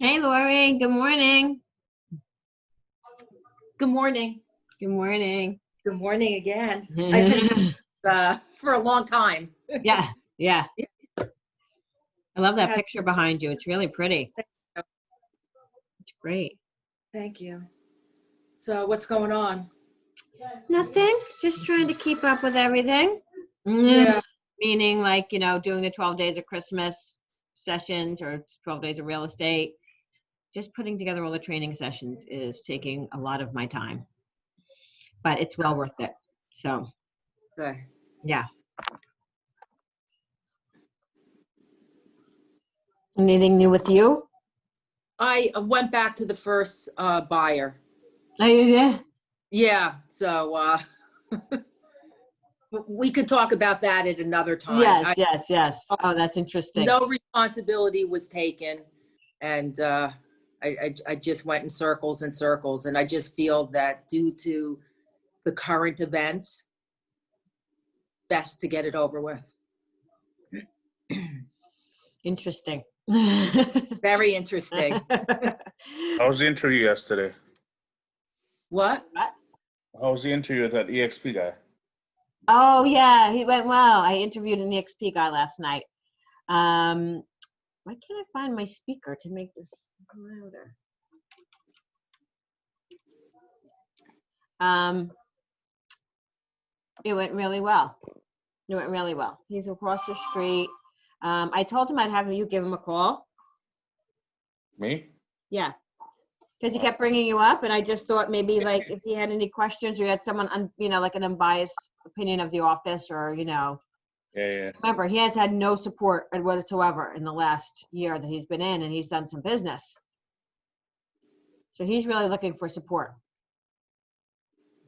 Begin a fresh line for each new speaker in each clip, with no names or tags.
Hey, Lori. Good morning.
Good morning.
Good morning.
Good morning again. I've been for a long time.
Yeah. I love that picture behind you. It's really pretty. It's great.
Thank you. So what's going on?
Nothing. Just trying to keep up with everything.
Yeah.
Meaning like, doing the 12 days of Christmas sessions or 12 days of real estate. Just putting together all the training sessions is taking a lot of my time. But it's well worth it. So,
Good.
Yeah. Anything new with you?
I went back to the first buyer.
Oh, yeah.
Yeah. So we could talk about that at another time.
Yes. Oh, that's interesting.
No responsibility was taken, and I just went in circles and circles, and I just feel that due to the current events, best to get it over with.
Interesting.
Very interesting.
How was the interview yesterday?
What?
How was the interview with that EXP guy?
Oh, yeah, he went well. I interviewed an EXP guy last night. Why can't I find my speaker to make this louder? It went really well. He's across the street. I told him I'd have you give him a call.
Me?
Yeah. Because he kept bringing you up, and I just thought maybe like if he had any questions or you had someone, like an unbiased opinion of the office or,
Yeah.
Remember, he has had no support whatsoever in the last year that he's been in, and he's done some business. So he's really looking for support.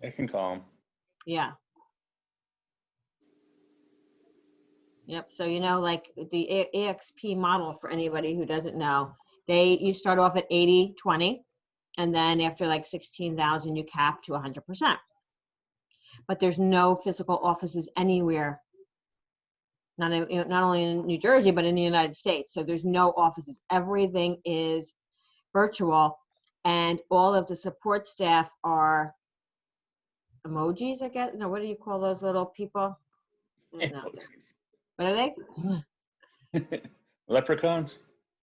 I can call him.
Yeah. Yep. So, like the EXP model, for anybody who doesn't know, you start off at 80-20, and then after like 16,000, you cap to 100%. But there's no physical offices anywhere, not only in New Jersey, but in the United States. So there's no offices. Everything is virtual, and all of the support staff are emojis, I guess. No, what do you call those little people? I don't know. What are they?
Leprechauns?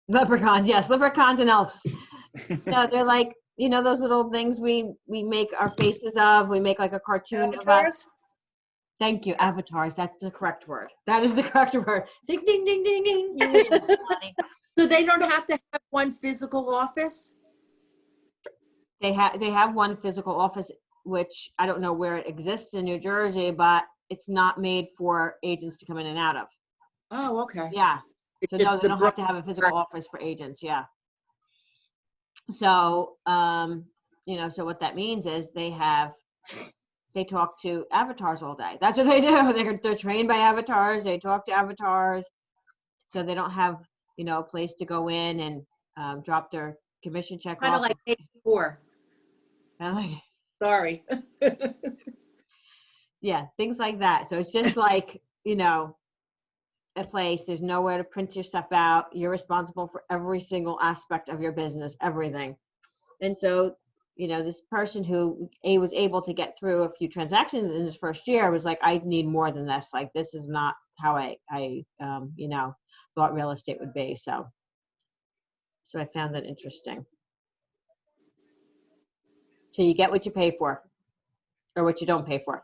Leprechauns, yes. Leprechauns and elves. No, they're like, those little things we make our faces of. We make like a cartoon of us. Thank you. Avatars. That's the correct word. That is the correct word. Ding, ding, ding, ding, ding. You win.
So they don't have to have one physical office?
They have one physical office, which I don't know where it exists in New Jersey, but it's not made for agents to come in and out of.
Oh, okay.
Yeah. So no, they don't have to have a physical office for agents. Yeah. So, so what that means is they talk to avatars all day. That's what they do. They're trained by avatars. They talk to avatars. So they don't have, a place to go in and drop their commission check
Kind
off.
of like pay before. Sorry.
Yeah, things like that. So it's just like, a place. There's nowhere to print your stuff out. You're responsible for every single aspect of your business, everything. And so, this person who was able to get through a few transactions in his first year was like, I need more than this. Like, this is not how I thought real estate would be. So I found that interesting. So you get what you pay for, or what you don't pay for.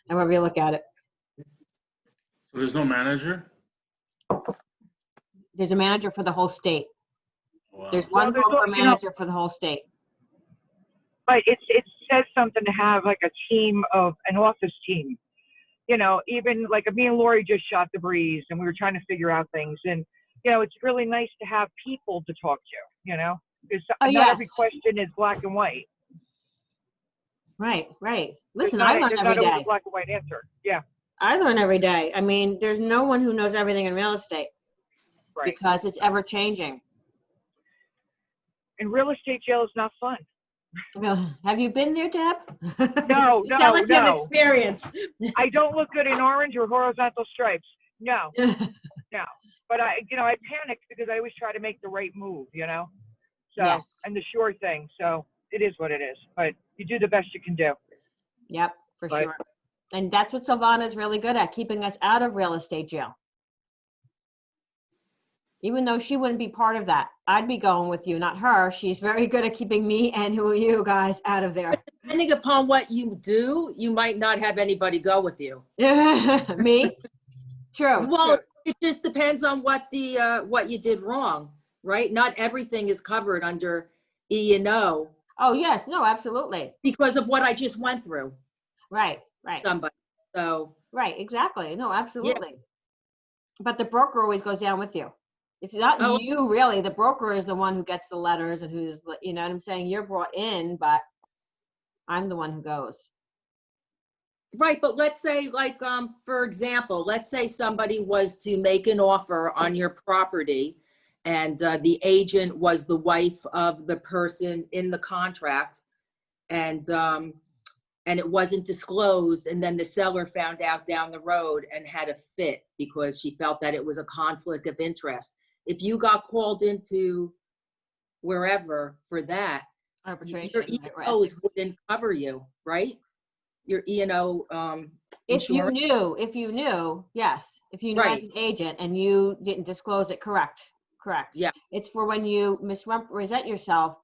However you look at it.
So there's no manager?
There's a manager for the whole state.
Wow.
There's one broker manager for the whole state.
But it says something to have like a team of an office team. Even like me and Lori just shot the breeze and we were trying to figure out things. And, it's really nice to have people to talk to, because not every question is black and white.
Right, right.
There's
Listen,
not
I learn
there's
every
not always
day.
a black and white answer. Yeah,
I learn every day. I mean, there's no one who knows everything in real estate
right.
because it's ever changing.
And real estate jail is not fun.
Have you been there, Deb?
No,
You sound like you have
no.
experience.
I don't look good in orange or horizontal stripes. No, no. But I panicked because I always try to make the right move, So,
Yes.
and the sure thing. So it is what it is. But you do the best you can do.
Yep, for
But-
sure. And that's what Silvana is really good at, keeping us out of real estate jail. Even though she wouldn't be part of that, I'd be going with you, not her. She's very good at keeping me and who are you guys out of there.
Depending upon what you do, you might not have anybody go with you.
Me? True.
Well, it just depends on what you did wrong, right? Not everything is covered under E&O
Oh, yes. No, absolutely.
because of what I just went through.
Right, right.
Somebody. So
Right, exactly. No, absolutely. But the broker always goes down with you. It's not
Oh.
you really. The broker is the one who gets the letters and who's, you know what I'm saying? You're brought in, but I'm the one who goes.
right, but let's say for example, let's say somebody was to make an offer on your property and the agent was the wife of the person in the contract and it wasn't disclosed, and then the seller found out down the road and had a fit because she felt that it was a conflict of interest. If you got called into wherever for that,
Arbitration.
your
right, or
E&Os
ethics.
wouldn't cover you, right? Your E&O
If you
insurance.
knew, yes. If you knew as
Right.
an agent and you didn't disclose it, correct.
Yeah.
It's for when you misrepresent yourself,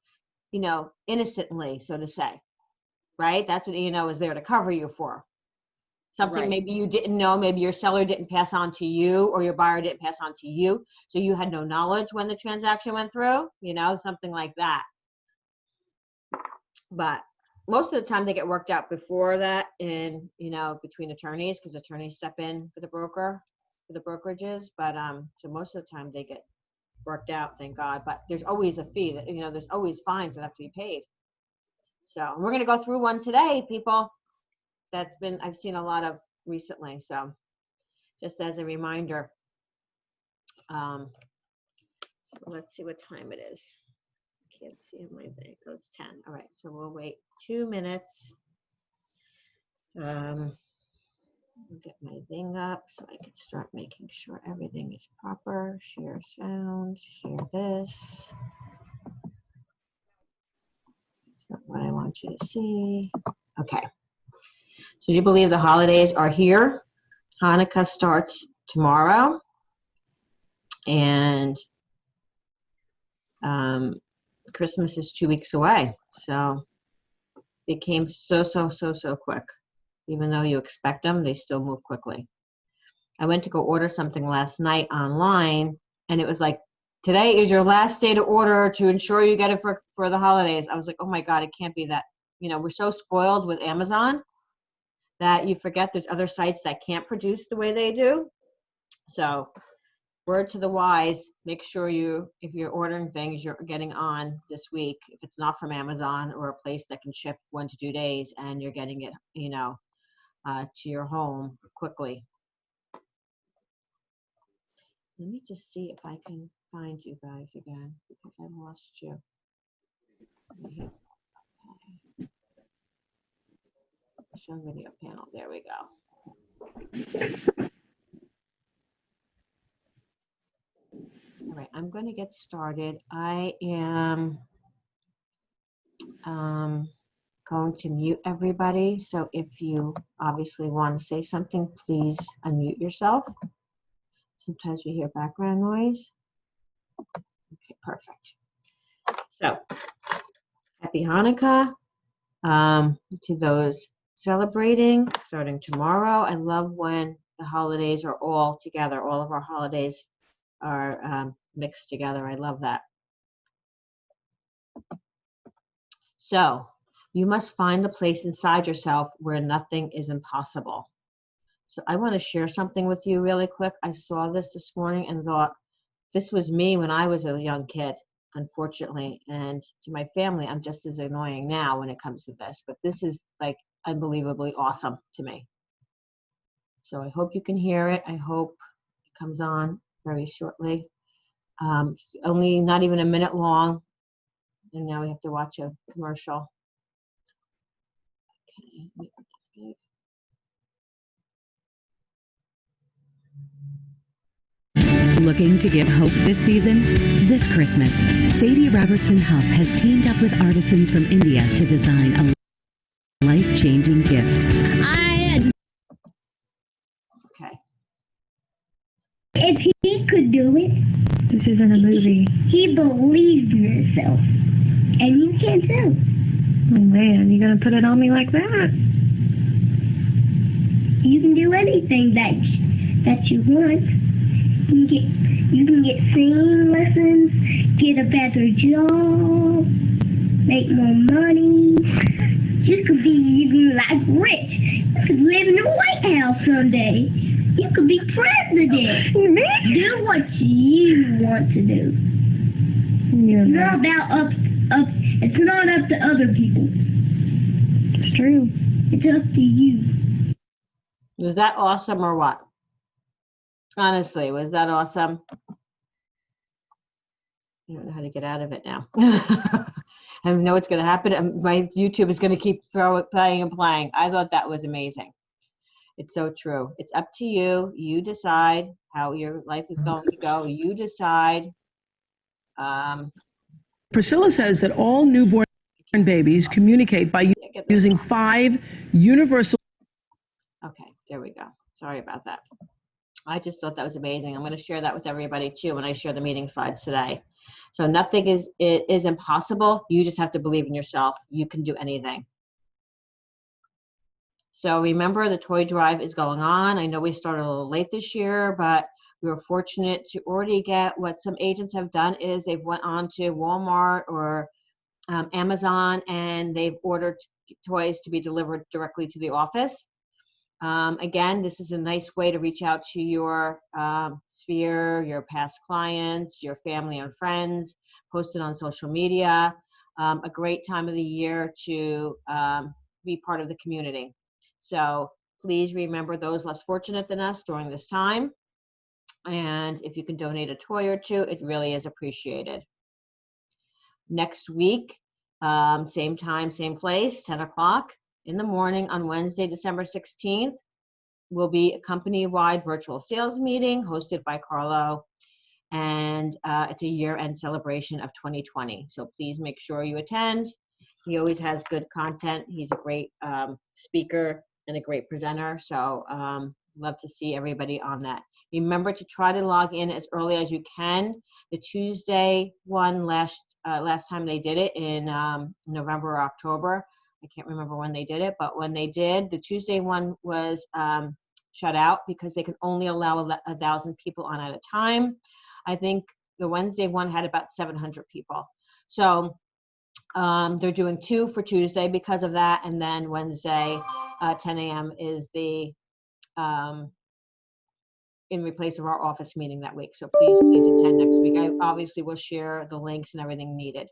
innocently, so to say. Right? That's what E&O is there to cover you for. Something
Right.
maybe you didn't know, maybe your seller didn't pass on to you or your buyer didn't pass on to you. So you had no knowledge when the transaction went through, something like that. But most of the time they get worked out before that in, between attorneys, because attorneys step in for the broker, for the brokerages. But so most of the time they get worked out, thank God. But there's always a fee that, there's always fines that have to be paid. So we're going to go through one today, people. I've seen a lot of recently. So just as a reminder, so let's see what time it is. Can't see my thing. Oh, it's 10. All right. So we'll wait 2 minutes. I'll get my thing up so I can start making sure everything is proper. Share sound, share this. It's not what I want you to see. Okay. So do you believe the holidays are here? Hanukkah starts tomorrow. And Christmas is 2 weeks away. So it came so quick. Even though you expect them, they still move quickly. I went to go order something last night online, and it was like, today is your last day to order to ensure you get it for the holidays. I was like, oh my God, it can't be that. We're so spoiled with Amazon that you forget there's other sites that can't produce the way they do. So word to the wise, make sure if you're ordering things, you're getting on this week. If it's not from Amazon or a place that can ship 1 to 2 days and you're getting it, to your home quickly. Let me just see if I can find you guys again because I lost you. Show video panel. There we go. All right, I'm going to get started. I am going to mute everybody. So if you obviously want to say something, please unmute yourself. Sometimes we hear background noise. Okay, perfect. So happy Hanukkah to those celebrating starting tomorrow. I love when the holidays are all together. All of our holidays are mixed together. I love that. So you must find the place inside yourself where nothing is impossible. So I want to share something with you really quick. I saw this morning and thought, this was me when I was a young kid. unfortunately. And to my family, I'm just as annoying now when it comes to this, but this is like unbelievably awesome to me. So I hope you can hear it. I hope it comes on very shortly. It's only not even a minute long, and now we have to watch a commercial. Okay, let me up this big.
Looking to give hope this season? This Christmas, Sadie Robertson Huff has teamed up with artisans from India to design a life-changing gift.
Okay.
If he could do it, this isn't a movie. He believed in himself, and you can too. Oh man, you gonna put it on me like that? You can do anything that you want. You can get singing lessons, get a better job, make more money. You could be even like rich. You could live in the White House someday. You could be president. Do what you want to do. It's not about it's not up to other people. It's true. It's up to you.
Was that awesome or what? Honestly, was that awesome? I don't know how to get out of it now. I know what's going to happen. My YouTube is going to keep playing and playing. I thought that was amazing. It's so true. It's up to you. You decide how your life is going to go. You decide.
Priscilla says that all newborn babies communicate by using 5 universal.
Okay, there we go. Sorry about that. I just thought that was amazing. I'm going to share that with everybody too when I share the meeting slides today. So nothing is impossible. You just have to believe in yourself. You can do anything. So remember, the toy drive is going on. I know we started a little late this year, but we were fortunate to already get what some agents have done is they've went on to Walmart or Amazon, and they've ordered toys to be delivered directly to the office. Again, this is a nice way to reach out to your sphere, your past clients, your family and friends, post it on social media. A great time of the year to be part of the community. So please remember those less fortunate than us during this time. And if you can donate a toy or two, it really is appreciated. Next week, same time, same place, 10 o'clock in the morning on Wednesday, December 16th, will be a company-wide virtual sales meeting hosted by Carlo. And it's a year-end celebration of 2020. So please make sure you attend. He always has good content. He's a great speaker and a great presenter. So love to see everybody on that. Remember to try to log in as early as you can. The Tuesday one last time they did it in November or October. I can't remember when they did it, but when they did, the Tuesday one was shut out because they can only allow 1,000 people on at a time. I think the Wednesday one had about 700 people. So they're doing 2 for Tuesday because of that. And then Wednesday, 10 a.m. is the in replace of our office meeting that week. So please attend next week. I obviously will share the links and everything needed.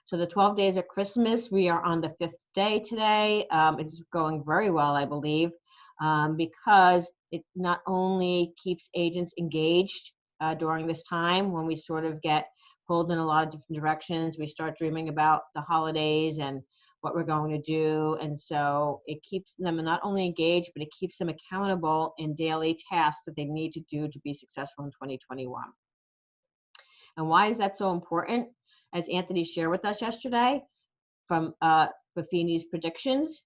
So the 12 days of Christmas, we are on the 5th day today. It's going very well, I believe, because it not only keeps agents engaged during this time when we sort of get pulled in a lot of different directions. We start dreaming about the holidays and what we're going to do. And so it keeps them not only engaged, but it keeps them accountable in daily tasks that they need to do to be successful in 2021. And why is that so important? As Anthony shared with us yesterday from Buffini's predictions,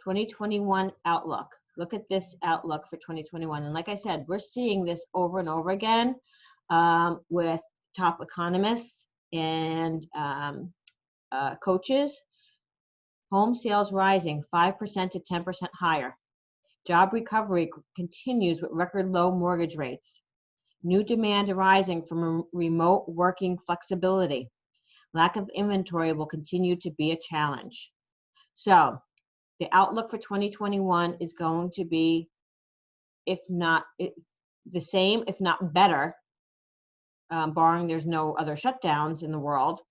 2021 outlook. Look at this outlook for 2021. And like I said, we're seeing this over and over again with top economists and coaches. Home sales rising 5% to 10% higher. Job recovery continues with record low mortgage rates. New demand arising from remote working flexibility. Lack of inventory will continue to be a challenge. So the outlook for 2021 is going to be, if not the same, if not better, barring there's no other shutdowns in the world,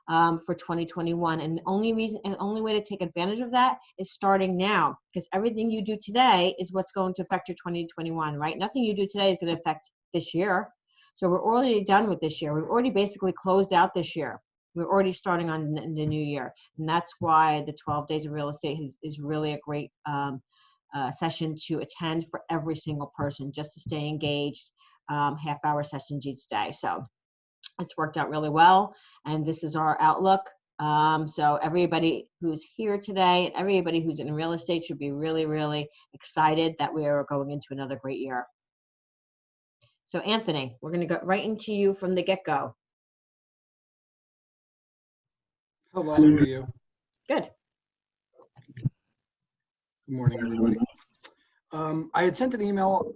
for 2021. And the only way to take advantage of that is starting now, because everything you do today is what's going to affect your 2021, right? Nothing you do today is going to affect this year. So we're already done with this year. We've already basically closed out this year. We're already starting on the new year. And that's why the 12 Days of Real Estate is really a great session to attend for every single person, just to stay engaged, half-hour sessions each day. So it's worked out really well. And this is our outlook. So everybody who's here today and everybody who's in real estate should be really, really excited that we are going into another great year. So Anthony, we're going to go right into you from the get-go.
Hello, how are you?
Good.
Good morning, everybody. I had sent an email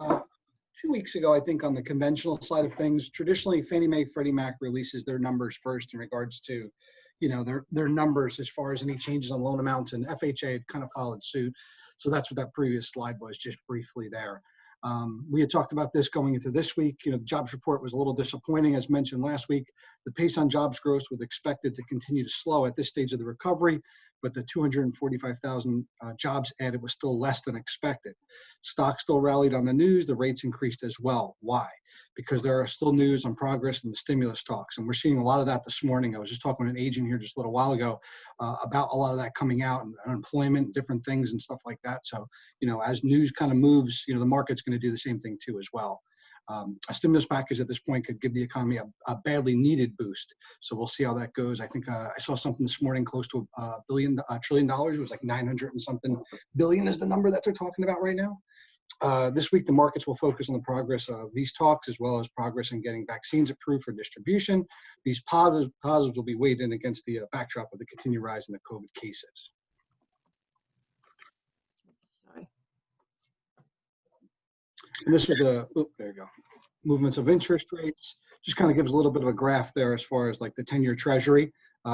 2 weeks ago, I think, on the conventional side of things. Traditionally, Fannie Mae, Freddie Mac releases their numbers first in regards to, you know, their numbers as far as any changes on loan amounts, and FHA had kind of followed suit. So that's what that previous slide was, just briefly there. We had talked about this going into this week. You know, the jobs report was a little disappointing, as mentioned last week. The pace on jobs growth was expected to continue to slow at this stage of the recovery, but the 245,000 jobs added was still less than expected. Stocks still rallied on the news. The rates increased as well. Why? Because there are still news on progress in the stimulus talks, and we're seeing a lot of that this morning. I was just talking to an agent here just a little while ago about a lot of that coming out, and unemployment, different things and stuff like that. So, you know, as news kind of moves, you know, the market's going to do the same thing too as well. A stimulus package at this point could give the economy a badly needed boost. So we'll see how that goes. I think I saw something this morning close to $1 trillion. It was like 900 and something billion is the number that they're talking about right now. This week, the markets will focus on the progress of these talks, as well as progress in getting vaccines approved for distribution. These positives will be weighed in against the backdrop of the continued rise in the COVID cases. And this is the, there you go, movements of interest rates. Just kind of gives a little bit of a graph there as far as like the 10-year treasury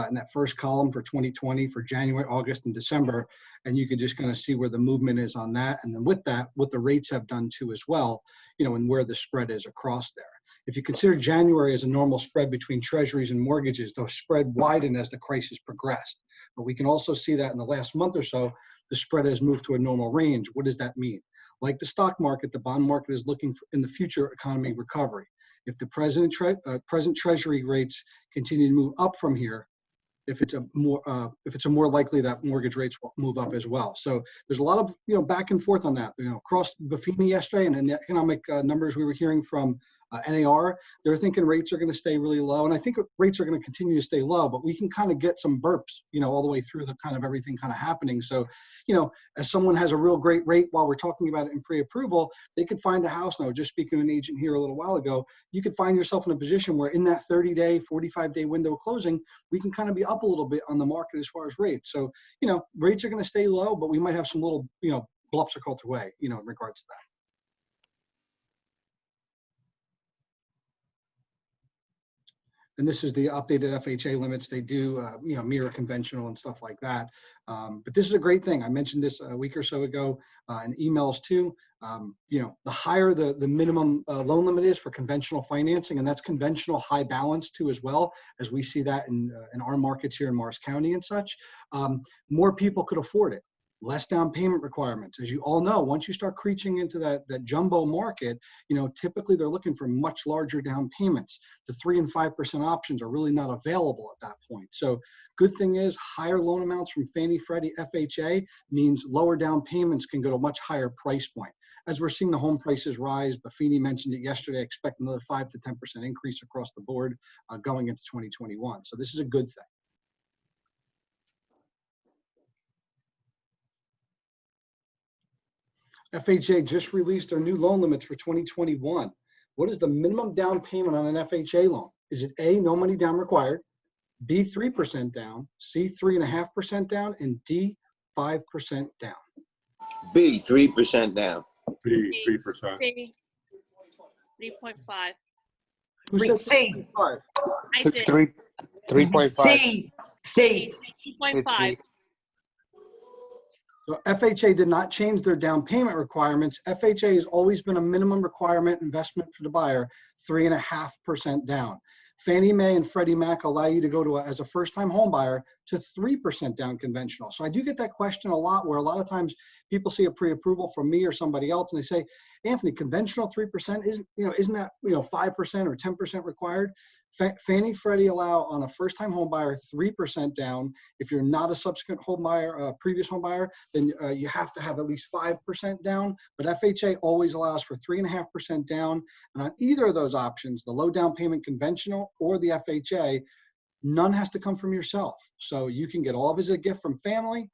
in that first column for 2020 for January, August, and December. And you could just kind of see where the movement is on that. And then with that, what the rates have done too as well, you know, and where the spread is across there. If you consider January as a normal spread between treasuries and mortgages, those spread widened as the crisis progressed. But we can also see that in the last month or so, the spread has moved to a normal range. What does that mean? Like the stock market, the bond market is looking for in the future economy recovery. If the present treasury rates continue to move up from here, if it's a more likely that mortgage rates will move up as well. So there's a lot of, you know, back and forth on that. You know, across Buffini yesterday and in the economic numbers we were hearing from NAR, they're thinking rates are going to stay really low. And I think rates are going to continue to stay low, but we can kind of get some burps, you know, all the way through the kind of everything kind of happening. So, you know, as someone has a real great rate while we're talking about it in pre-approval, they could find a house now. Just speaking to an agent here a little while ago, you could find yourself in a position where in that 30-day, 45-day window of closing, we can kind of be up a little bit on the market as far as rates. So, you know, rates are going to stay low, but we might have some little, you know, bluffs are called to way, you know, in regards to that. And this is the updated FHA limits. They do, you know, mirror conventional and stuff like that. But this is a great thing. I mentioned this a week or so ago in emails too. You know, the higher the minimum loan limit is for conventional financing, and that's conventional high balance too as well, as we see that in our markets here in Morris County and such, more people could afford it. Less down payment requirements. As you all know, once you start creeping into that jumbo market, you know, typically they're looking for much larger down payments. The 3% and 5% options are really not available at that point. So good thing is higher loan amounts from Fannie, Freddie, FHA means lower down payments can go to a much higher price point. As we're seeing the home prices rise, Buffini mentioned it yesterday, expect another 5 to 10% increase across the board going into 2021. So this is a good thing. FHA just released their new loan limits for 2021. What is the minimum down payment on an FHA loan? Is it A, no money down required, B, 3% down, C, 3.5% down, and D, 5% down?
B, 3% down.
B, 3%.
C, 3.5.
Who said
C.
5?
I did.
3.5.
C.
C, 2.5.
So FHA did not change their down payment requirements. FHA has always been a minimum requirement investment for the buyer, 3.5% down. Fannie Mae and Freddie Mac allow you to go to, as a first-time home buyer, to 3% down conventional. So I do get that question a lot, where a lot of times people see a pre-approval from me or somebody else, and they say, Anthony, conventional 3% isn't that 5% or 10% required? Fannie Freddie allow on a first-time home buyer 3% down. If you're not a subsequent home buyer, previous home buyer, then you have to have at least 5% down. But FHA always allows for 3.5% down. And on either of those options, the low down payment conventional or the FHA, none has to come from yourself. So you can get all of it as a gift from family.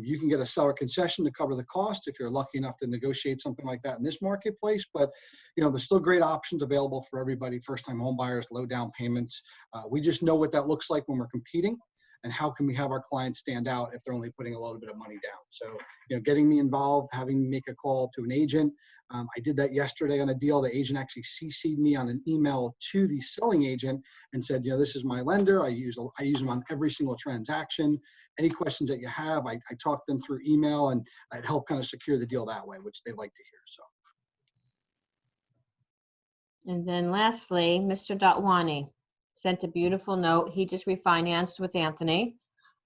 You can get a seller concession to cover the cost if you're lucky enough to negotiate something like that in this marketplace. But there's still great options available for everybody, first-time home buyers, low down payments. We just know what that looks like when we're competing, and how can we have our clients stand out if they're only putting a little bit of money down. So getting me involved, having me make a call to an agent. I did that yesterday on a deal. The agent actually CC'd me on an email to the selling agent and said, this is my lender. I use them on every single transaction. Any questions that you have, I talk them through email, and I'd help kind of secure the deal that way, which they like to hear. So.
And then lastly, Mr. Dotwani sent a beautiful note. He just refinanced with Anthony.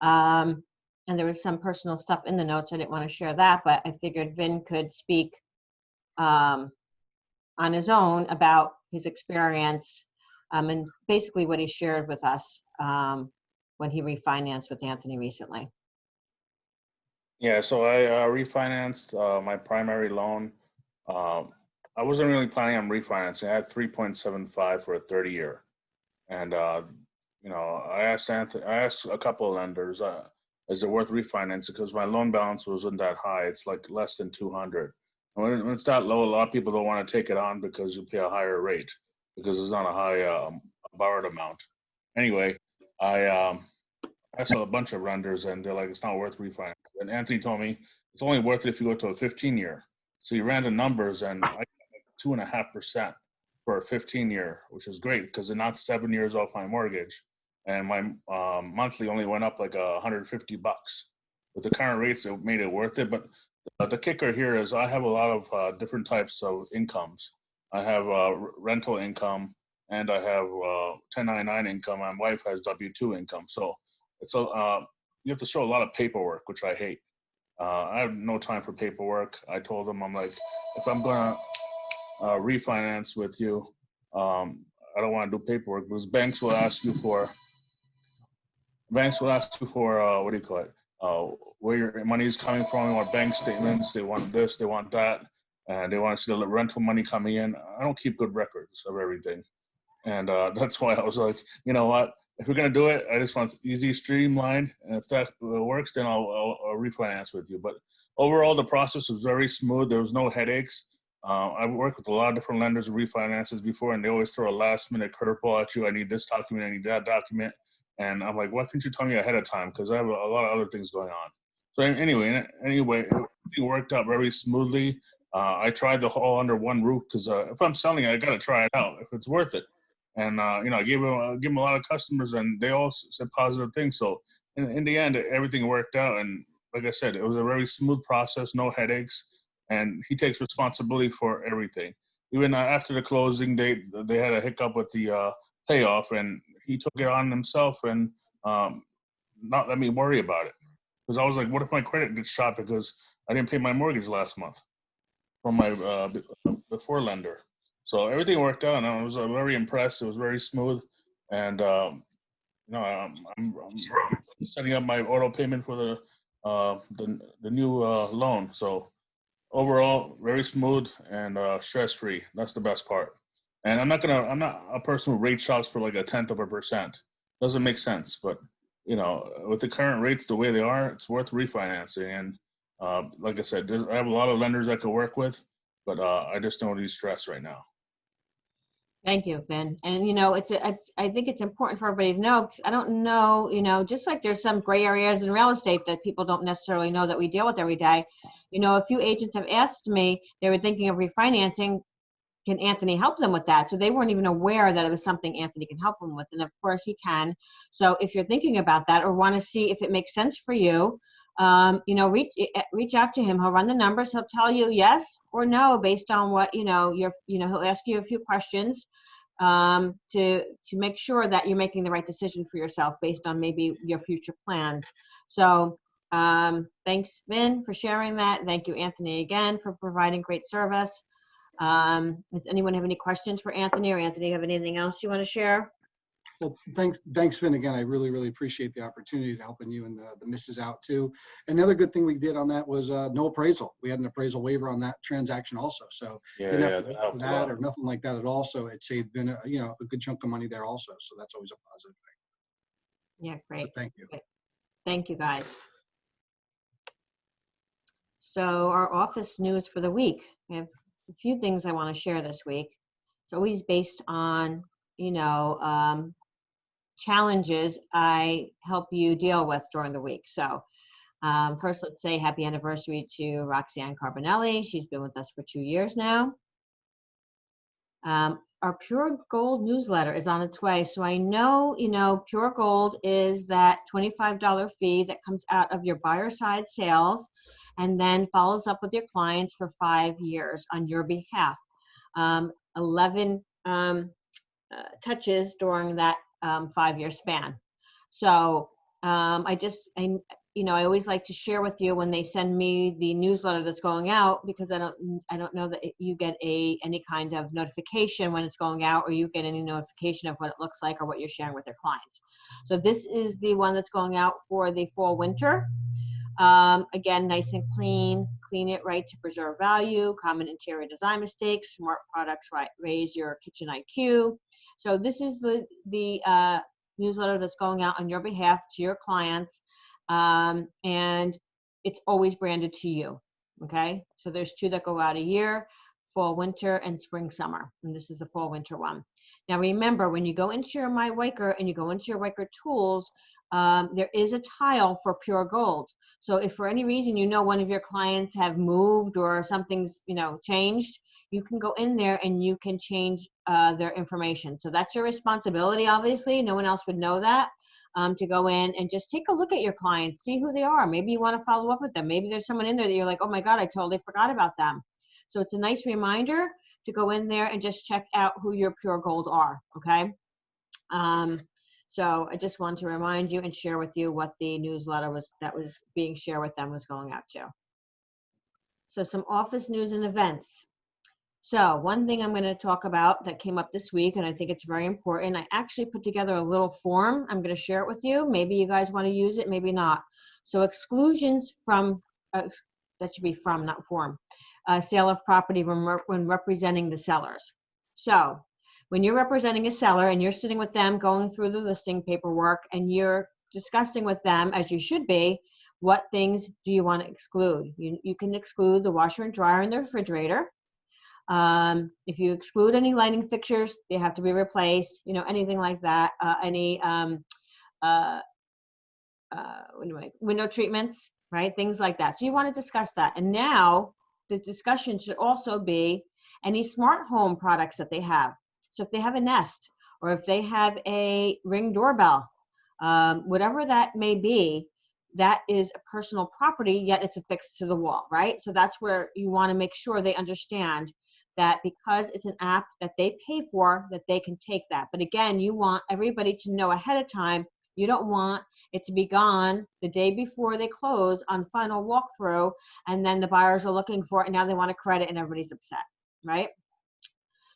And there was some personal stuff in the notes. I didn't want to share that, but I figured Vin could speak on his own about his experience and basically what he shared with us when he refinanced with Anthony recently.
Yeah, so I refinanced my primary loan. I wasn't really planning on refinancing. I had 3.75 for a 30-year. And, I asked a couple of lenders, is it worth refinancing? Because my loan balance wasn't that high. It's like less than 200. And when it's that low, a lot of people don't want to take it on because you pay a higher rate because it's not a high borrowed amount. Anyway, I asked a bunch of lenders, and they're like, it's not worth refinancing. And Anthony told me it's only worth it if you go to a 15-year. So you ran the numbers, and I got like 2.5% for a 15-year, which is great because it knocked 7 years off my mortgage, and my monthly only went up like $150. With the current rates, it made it worth it. But the kicker here is I have a lot of different types of incomes. I have rental income, and I have 1099 income. My wife has W-2 income, so it's you have to show a lot of paperwork, which I hate. I have no time for paperwork. I told them, I'm like, if I'm gonna refinance with you, I don't want to do paperwork because banks will ask you for what do you call it? Where your money is coming from. They want bank statements. They want this. They want that, and they want to see the rental money coming in. I don't keep good records of everything, and that's why I was like, you know what? If we're gonna do it, I just want easy, streamlined, and if that works, then I'll refinance with you. But overall, the process was very smooth. There was no headaches. I've worked with a lot of different lenders and refinances before, and they always throw a last-minute curveball at you. I need this document. I need that document. And I'm like, why couldn't you tell me ahead of time? Because I have a lot of other things going on. So anyway, it worked out very smoothly. I tried the whole under one roof because if I'm selling it, I got to try it out if it's worth it. And I gave them a lot of customers, and they all said positive things. So in the end, everything worked out. And like I said, it was a very smooth process, no headaches. And he takes responsibility for everything. Even after the closing date, they had a hiccup with the payoff, and he took it on himself and not let me worry about it. Because I was like, what if my credit gets shot because I didn't pay my mortgage last month from my before lender? So everything worked out, and I was very impressed. It was very smooth, and I'm setting up my auto payment for the new loan. So overall, very smooth and stress-free. That's the best part. And I'm not a person who rate shops for like 0.1%. Doesn't make sense. But with the current rates the way they are, it's worth refinancing. And like I said, I have a lot of lenders I could work with, but I just don't need stress right now.
Thank you, Ben. And I think it's important for everybody to know, because I don't know, just like there's some gray areas in real estate that people don't necessarily know that we deal with every day. A few agents have asked me, they were thinking of refinancing, can Anthony help them with that? So they weren't even aware that it was something Anthony can help them with. And of course he can. So if you're thinking about that or want to see if it makes sense for you, reach out to him. He'll run the numbers. He'll tell you yes or no based on what, he'll ask you a few questions to make sure that you're making the right decision for yourself based on maybe your future plans. So thanks, Vin, for sharing that. Thank you, Anthony, again, for providing great service. Does anyone have any questions for Anthony, or Anthony, have anything else you want to share?
Well, thanks, Vin. Again, I really, really appreciate the opportunity to helping you and the missus out too. Another good thing we did on that was no appraisal. We had an appraisal waiver on that transaction also. So didn't have to
that helped a
that
lot.
or nothing like that at all. So it saved Vin a good chunk of money there also. So that's always a positive thing.
Yeah, great.
But thank you.
Great. Thank you, guys. So our office news for the week. I have a few things I want to share this week. It's always based on, challenges I help you deal with during the week. So first, let's say happy anniversary to Roxanne Carbonelli. She's been with us for 2 years now. Our Pure Gold newsletter is on its way. So I know, Pure Gold is that $25 fee that comes out of your buyer side sales and then follows up with your clients for 5 years on your behalf. 11 touches during that 5-year span. So I always like to share with you when they send me the newsletter that's going out, because I don't know that you get any kind of notification when it's going out, or you get any notification of what it looks like or what you're sharing with your clients. So this is the one that's going out for the fall winter. Again, nice and clean it right to preserve value, common interior design mistakes, smart products, right, raise your kitchen IQ. So this is the newsletter that's going out on your behalf to your clients. And it's always branded to you. Okay. So there's 2 that go out a year, fall, winter, and spring, summer. And this is the fall, winter one. Now, remember, when you go into your My Wiker and you go into your Wiker tools, there is a tile for Pure Gold. So if for any reason, one of your clients have moved or something's, changed, you can go in there and you can change their information. So that's your responsibility, obviously. No one else would know that. To go in and just take a look at your clients, see who they are. Maybe you want to follow up with them. Maybe there's someone in there that you're like, oh my God, I totally forgot about them. So it's a nice reminder to go in there and just check out who your Pure Gold are, okay? So I just want to remind you and share with you what the newsletter that was being shared with them was going out to. So some office news and events. So one thing I'm going to talk about that came up this week, and I think it's very important, I actually put together a little form. I'm going to share it with you. Maybe you guys want to use it, maybe not. So exclusions from, that should be from, not form, sale of property when representing the sellers. So when you're representing a seller and you're sitting with them going through the listing paperwork and you're discussing with them, as you should be, what things do you want to exclude? You can exclude the washer and dryer and the refrigerator. If you exclude any lighting fixtures, they have to be replaced, anything like that, any window treatments, right? Things like that. So you want to discuss that. And now the discussion should also be any smart home products that they have. So if they have a Nest, or if they have a Ring doorbell, whatever that may be, that is a personal property, yet it's affixed to the wall, right? So that's where you want to make sure they understand that because it's an app that they pay for, that they can take that. But again, you want everybody to know ahead of time. You don't want it to be gone the day before they close on final walkthrough, and then the buyers are looking for it, and now they want a credit and everybody's upset, right?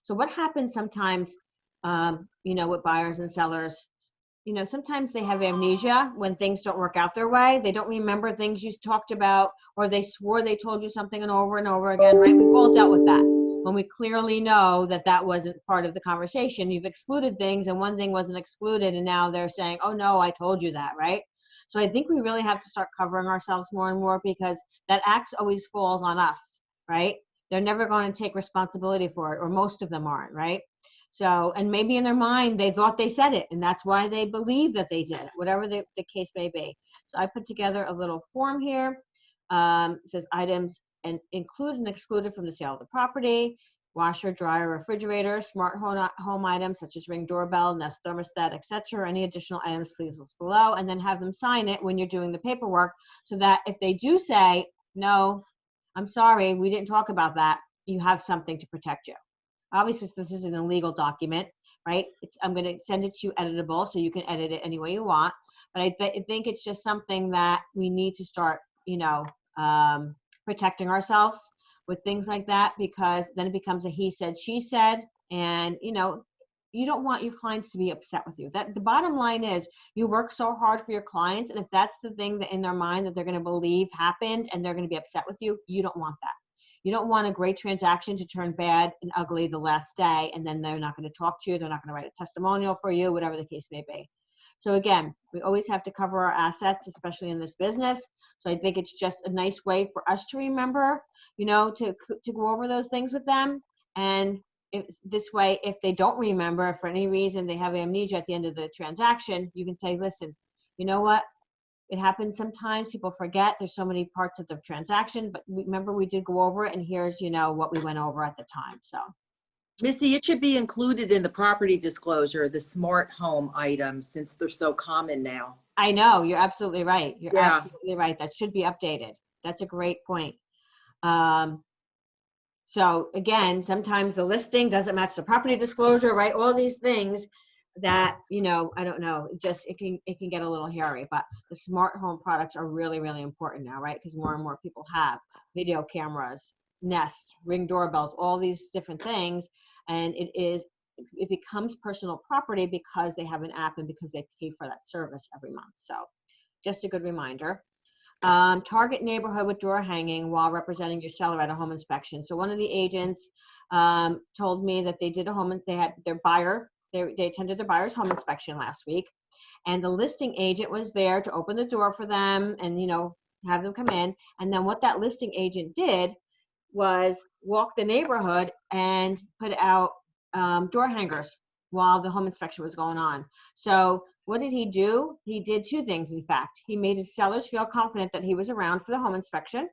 So what happens sometimes, with buyers and sellers, sometimes they have amnesia when things don't work out their way. They don't remember things you talked about, or they swore they told you something and over again, right? We've all dealt with that. When we clearly know that that wasn't part of the conversation, you've excluded things and one thing wasn't excluded, and now they're saying, oh no, I told you that, right? So I think we really have to start covering ourselves more and more, because that axe always falls on us, right? They're never going to take responsibility for it, or most of them aren't, right? So, and maybe in their mind, they thought they said it, and that's why they believe that they did it, whatever the case may be. So I put together a little form here. It says items and included and excluded from the sale of the property, washer, dryer, refrigerator, smart home items such as Ring doorbell, Nest thermostat, etc. Any additional items, please list below, and then have them sign it when you're doing the paperwork, so that if they do say, no, I'm sorry, we didn't talk about that, you have something to protect you. Obviously, this isn't a legal document, right? I'm going to send it to you editable, so you can edit it any way you want. But I think it's just something that we need to start, protecting ourselves with things like that, because then it becomes a he said, she said, and you don't want your clients to be upset with you. That the bottom line is, you work so hard for your clients, and if that's the thing that in their mind that they're going to believe happened and they're going to be upset with you, you don't want that. You don't want a great transaction to turn bad and ugly the last day, and then they're not going to talk to you, they're not going to write a testimonial for you, whatever the case may be. So again, we always have to cover our assets, especially in this business. So I think it's just a nice way for us to remember, to go over those things with them. And this way, if they don't remember, if for any reason they have amnesia at the end of the transaction, you can say, listen, you know what? It happens sometimes. People forget. There's so many parts of the transaction, but remember we did go over it, and here's, what we went over at the time. So.
Missy, it should be included in the property disclosure, the smart home items, since they're so common now.
I know, you're absolutely right. You're
Yeah.
absolutely right. That should be updated. That's a great point. So again, sometimes the listing doesn't match the property disclosure, right? All these things that, I don't know, it can get a little hairy, but the smart home products are really, really important now, right? Because more and more people have video cameras, Nest, Ring doorbells, all these different things. And it becomes personal property because they have an app and because they pay for that service every month. So just a good reminder. Target neighborhood with door hanging while representing your seller at a home inspection. So one of the agents told me that they did they had their buyer, they attended their buyer's home inspection last week, and the listing agent was there to open the door for them and, have them come in. And then what that listing agent did was walk the neighborhood and put out door hangers while the home inspection was going on. So what did he do? He did two things, in fact. He made his sellers feel confident that he was around for the home inspection,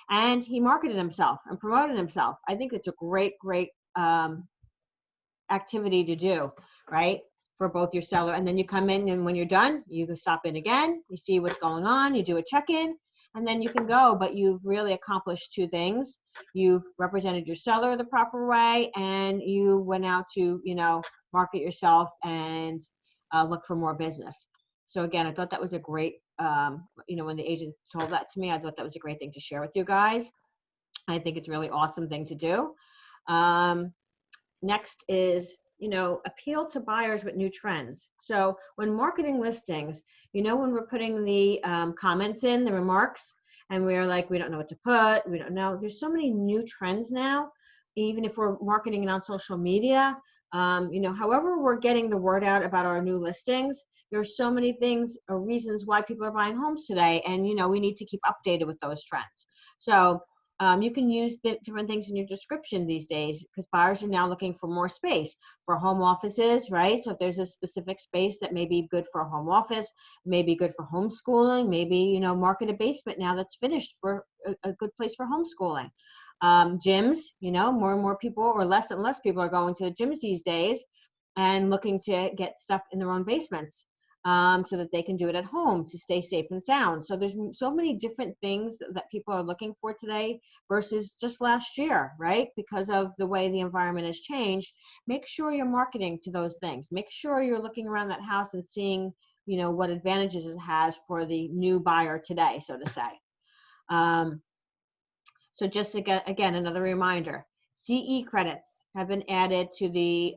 and he marketed himself and promoted himself. I think it's a great, great activity to do, right? For both your seller, and then you come in, and when you're done, you can stop in again, you see what's going on, you do a check-in, and then you can go. But you've really accomplished two things. You've represented your seller the proper way, and you went out to, market yourself and look for more business. So again, I thought that was a great, when the agent told that to me, I thought that was a great thing to share with you guys. I think it's a really awesome thing to do. Next is, appeal to buyers with new trends. So when marketing listings, when we're putting the comments in, the remarks, and we're like, we don't know what to put, we don't know. There's so many new trends now, even if we're marketing it on social media. However we're getting the word out about our new listings, there's so many things or reasons why people are buying homes today, and we need to keep updated with those trends. So you can use different things in your description these days, because buyers are now looking for more space for home offices, right? So if there's a specific space that may be good for a home office, maybe good for homeschooling, maybe, market a basement now that's finished for a good place for homeschooling. Gyms, more and more people, or less and less people, are going to the gyms these days and looking to get stuff in their own basements. So that they can do it at home to stay safe and sound. So there's so many different things that people are looking for today versus just last year, right? Because of the way the environment has changed. Make sure you're marketing to those things. Make sure you're looking around that house and seeing, what advantages it has for the new buyer today, so to say. So just again, another reminder, CE credits have been added to the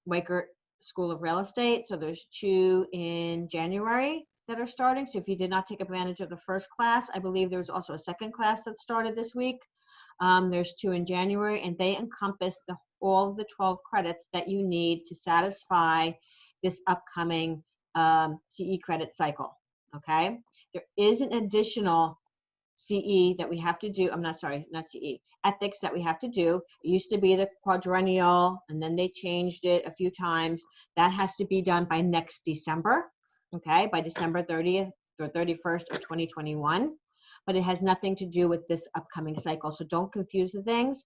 Weichert School of Real Estate. So there's 2 in January that are starting. So if you did not take advantage of the first class, I believe there's also a second class that started this week. There's 2 in January, and they encompass all of the 12 credits that you need to satisfy this upcoming CE credit cycle. Okay. There is an additional CE that we have to do. I'm not sorry, not CE, ethics that we have to do. It used to be the quadrennial, and then they changed it a few times. That has to be done by next December, okay, by December 30th or 31st of 2021. But it has nothing to do with this upcoming cycle. So don't confuse the things.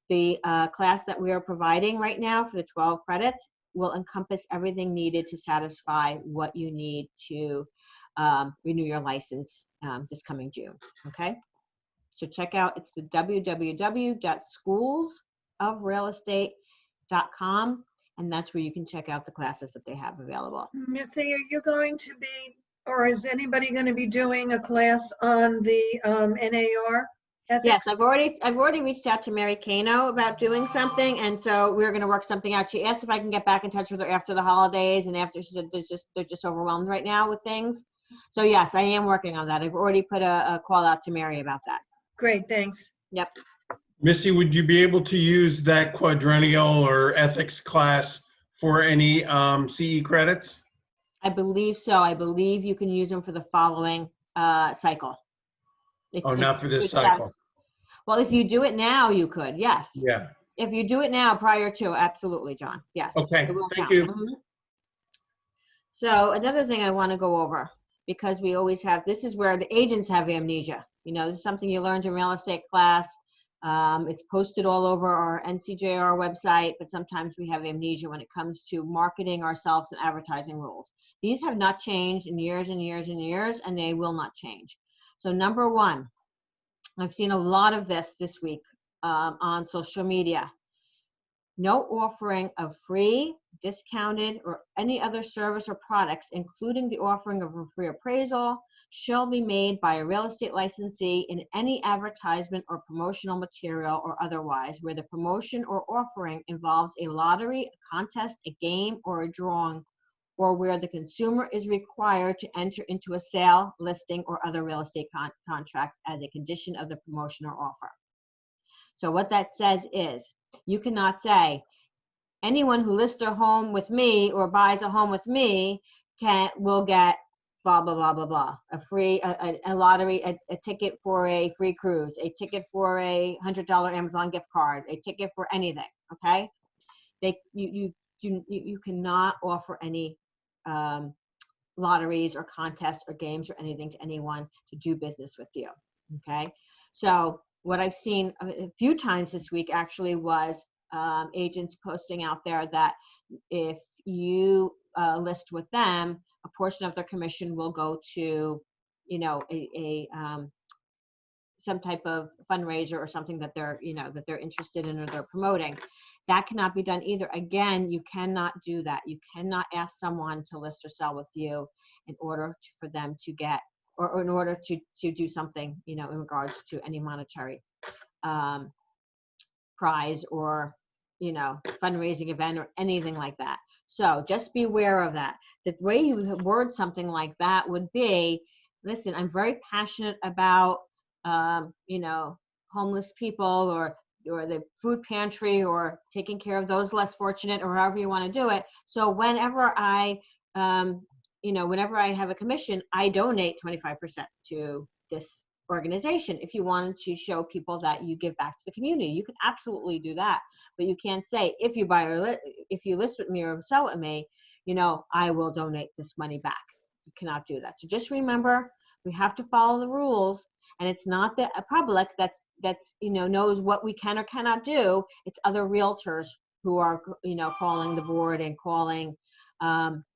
the class that we are providing right now for the 12 credits will encompass everything needed to satisfy what you need to renew your license this coming June, okay? So check out, it's the www.schoolsofrealestate.com, and that's where you can check out the classes that they have available.
Missy, are you going to be, or is anybody going to be doing a class on the NAR ethics?
Yes, I've already reached out to Mary Kano about doing something, and so we're going to work something out. She asked if I can get back in touch with her after the holidays, and after she said they're just overwhelmed right now with things. So yes, I am working on that. I've already put a call out to Mary about that.
Great, thanks.
Yep.
Missy, would you be able to use that quadrennial or ethics class for any CE credits?
I believe so. I believe you can use them for the following cycle.
Oh, not for this
switch jobs.
cycle.
Well, if you do it now, you could, yes.
Yeah.
If you do it now prior to, absolutely, John, yes.
Okay,
it will
thank
count.
you.
Mhm. So another thing I want to go over, because we always have, this is where the agents have amnesia. You know, this is something you learned in real estate class. It's posted all over our NCJR website, but sometimes we have amnesia when it comes to marketing ourselves and advertising rules. These have not changed in years and years and years, and they will not change. So number one, I've seen a lot of this week on social media. No offering of free, discounted, or any other service or products, including the offering of a free appraisal, shall be made by a real estate licensee in any advertisement or promotional material or otherwise where the promotion or offering involves a lottery, a contest, a game, or a drawing, or where the consumer is required to enter into a sale, listing, or other real estate contract as a condition of the promotion or offer. So what that says is, you cannot say, anyone who lists their home with me or buys a home with me will get blah, blah, blah, blah, blah. A free, a lottery, a ticket for a free cruise, a ticket for a $100 Amazon gift card, a ticket for anything, okay? You cannot offer any lotteries or contests or games or anything to anyone to do business with you, okay? So what I've seen a few times this week actually was agents posting out there that if you list with them, a portion of their commission will go to, you know, some type of fundraiser or something that they're, you know, that they're interested in or they're promoting. That cannot be done either. Again, you cannot do that. You cannot ask someone to list or sell with you in order for them to get, or in order to do something, you know, in regards to any monetary prize or, you know, fundraising event or anything like that. So just be aware of that. The way you word something like that would be, listen, I'm very passionate about, you know, homeless people or the food pantry or taking care of those less fortunate or however you want to do it. So whenever I, you know, whenever I have a commission, I donate 25% to this organization. If you wanted to show people that you give back to the community, you can absolutely do that. But you can't say, if you buy or if you list with me or sell with me, you know, I will donate this money back. You cannot do that. So just remember, we have to follow the rules, and it's not the public that's you know, knows what we can or cannot do. It's other realtors who are, you know, calling the board and calling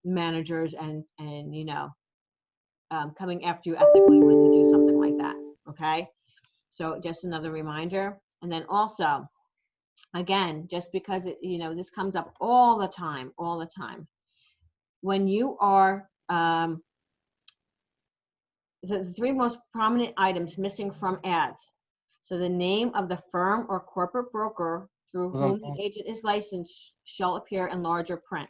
managers and you know, coming after you ethically when you do something like that. Okay, so just another reminder. And then also, again, just because it, you know, this comes up all the time, when you are the three most prominent items missing from ads. So the name of the firm or corporate broker through whom the agent is licensed shall appear in larger print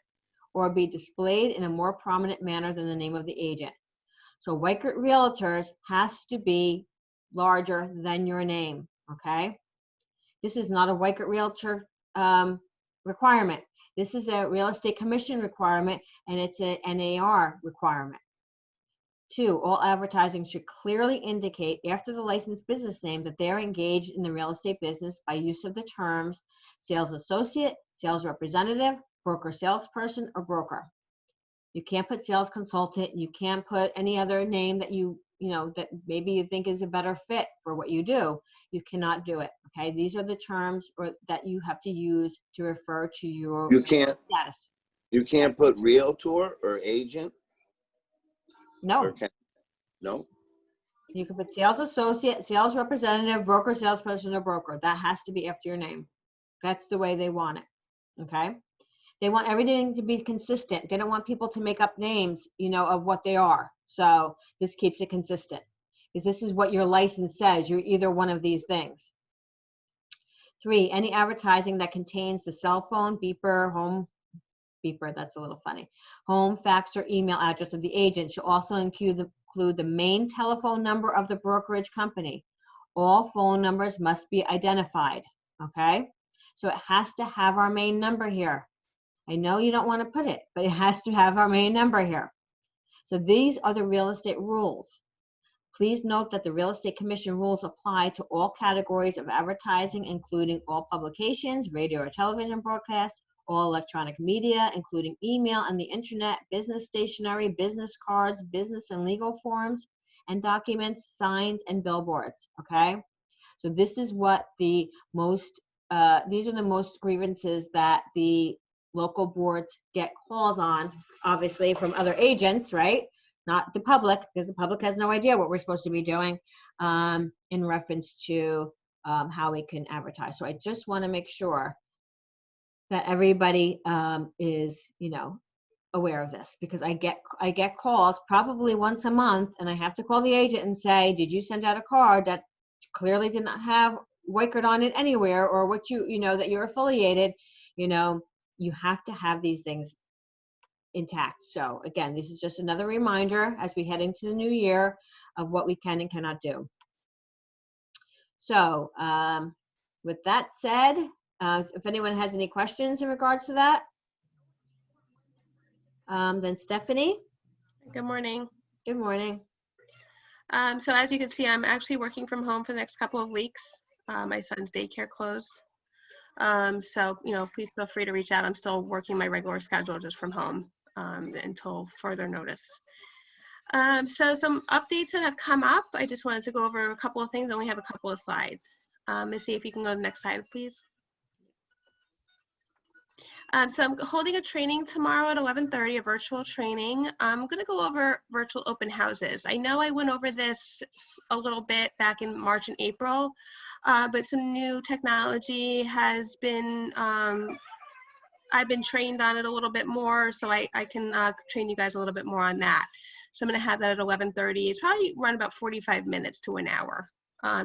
or be displayed in a more prominent manner than the name of the agent. So Weichert Realtors has to be larger than your name, okay? This is not a Weichert Realtor requirement. This is a real estate commission requirement, and it's a NAR requirement. 2, all advertising should clearly indicate after the licensed business name that they are engaged in the real estate business by use of the terms sales associate, sales representative, broker salesperson, or broker. You can't put sales consultant. You can't put any other name that you you know, that maybe you think is a better fit for what you do, you cannot do it. Okay, these are the terms that you have to use to refer to your
You can't.
status.
You can't put realtor or agent.
No.
Or no.
You can put sales associate, sales representative, broker, salesperson, or broker. That has to be after your name. That's the way they want it. Okay. They want everything to be consistent. They don't want people to make up names, you know, of what they are. So this keeps it consistent, because this is what your license says. You're either one of these things. 3, any advertising that contains the cell phone, beeper, home, beeper, that's a little funny, home, fax, or email address of the agent should also include the main telephone number of the brokerage company. All phone numbers must be identified, okay? So it has to have our main number here. I know you don't want to put it, but it has to have our main number here. So these are the real estate rules. Please note that the Real Estate Commission rules apply to all categories of advertising, including all publications, radio or television broadcasts, all electronic media, including email and the internet, business stationery, business cards, business and legal forms, and documents, signs, and billboards, okay? So this is what the most, these are the most grievances that the local boards get calls on, obviously from other agents, right? Not the public, because the public has no idea what we're supposed to be doing in reference to how we can advertise. So I just want to make sure that everybody is, you know, aware of this, because I get calls probably once a month, and I have to call the agent and say, did you send out a card that clearly did not have Weichert on it anywhere, or what you know, that you're affiliated, you know, you have to have these things intact. So again, this is just another reminder as we head into the new year of what we can and cannot do. So with that said, if anyone has any questions in regards to that, then Stephanie.
Good morning.
Good morning.
So as you can see, I'm actually working from home for the next couple of weeks. My son's daycare closed. So, you know, please feel free to reach out. I'm still working my regular schedule just from home until further notice. So some updates that have come up. I just wanted to go over a couple of things, and we have a couple of slides. Missy, if you can go to the next slide, please. So I'm holding a training tomorrow at 11:30, a virtual training. I'm going to go over virtual open houses. I know I went over this a little bit back in March and April, but some new technology has been, I've been trained on it a little bit more, so I can train you guys a little bit more on that. So I'm going to have that at 11:30. It's probably run about 45 minutes to an hour,